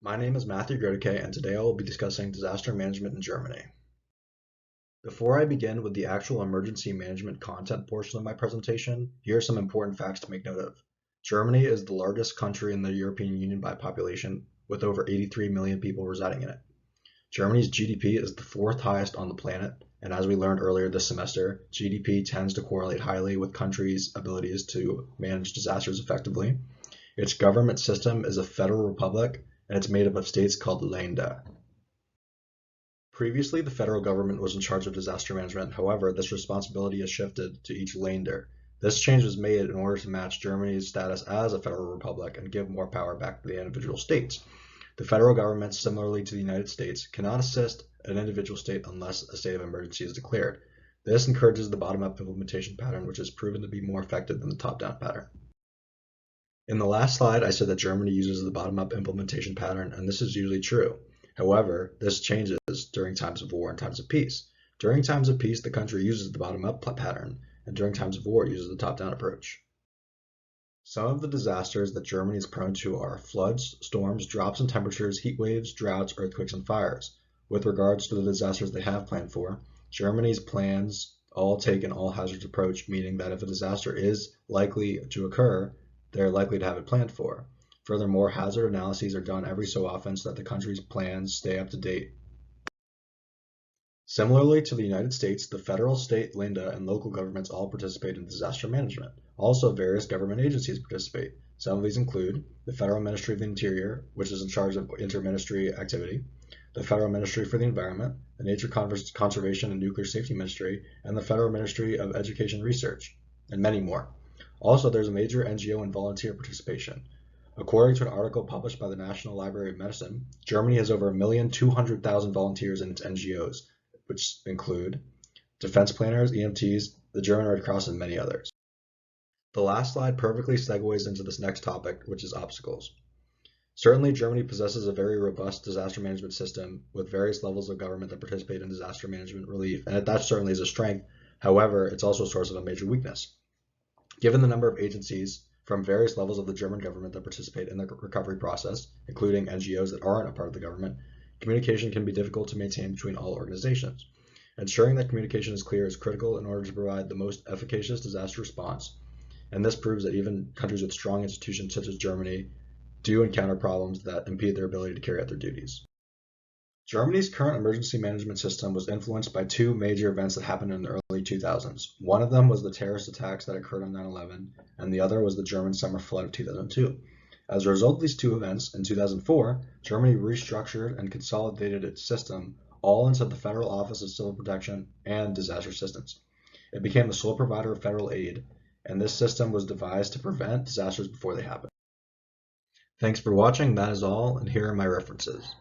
My name is Matthew Groteke, and today I will be discussing disaster management in Germany. Before I begin with the actual emergency management content portion of my presentation, here are some important facts to make note of. Germany is the largest country in the European Union by population, with over 83 million people residing in it. Germany's GDP is the fourth highest on the planet, and as we learned earlier this semester, GDP tends to correlate highly with countries' abilities to manage disasters effectively. Its government system is a federal republic, and it's made up of states called Länder. Previously, the federal government was in charge of disaster management. However, this responsibility has shifted to each Länder. This change was made in order to match Germany's status as a federal republic and give more power back to the individual states. The federal government, similarly to the United States, cannot assist an individual state unless a state of emergency is declared. This encourages the bottom-up implementation pattern, which has proven to be more effective than the top-down pattern. In the last slide, I said that Germany uses the bottom-up implementation pattern, and this is usually true. However, this changes during times of war and times of peace. During times of peace, the country uses the bottom-up pattern, and during times of war, it uses the top-down approach. Some of the disasters that Germany is prone to are floods, storms, drops in temperatures, heat waves, droughts, earthquakes, and fires. With regards to the disasters they have planned for, Germany's plans all take an all-hazards approach, meaning that if a disaster is likely to occur, they're likely to have it planned for. Furthermore, hazard analyses are done every so often so that the country's plans stay up to date. Similarly to the United States, the federal, state, Länder, and local governments all participate in disaster management. Also, various government agencies participate. Some of these include the Federal Ministry of the Interior, which is in charge of inter-ministry activity, the Federal Ministry for the Environment, the Nature Conservation and Nuclear Safety Ministry, and the Federal Ministry of Education and Research, and many more. Also, there's a major NGO and volunteer participation. According to an article published by the National Library of Medicine, Germany has over 1,200,000 volunteers in its NGOs, which include defense planners, EMTs, the German Red Cross, and many others. The last slide perfectly segues into this next topic, which is obstacles. Certainly, Germany possesses a very robust disaster management system with various levels of government that participate in disaster management relief, and that certainly is a strength. However, it's also a source of a major weakness. Given the number of agencies from various levels of the German government that participate in the recovery process, including NGOs that aren't a part of the government, communication can be difficult to maintain between all organizations. Ensuring that communication is clear is critical in order to provide the most efficacious disaster response, and this proves that even countries with strong institutions such as Germany do encounter problems that impede their ability to carry out their duties. Germany's current emergency management system was influenced by two major events that happened in the early 2000s. One of them was the terrorist attacks that occurred on 9/11, and the other was the German summer flood of 2002. As a result of these two events, in 2004, Germany restructured and consolidated its system all into the Federal Office of Civil Protection and Disaster Assistance. It became the sole provider of federal aid, and this system was devised to prevent disasters before they happen. Thanks for watching, that is all, and here are my references.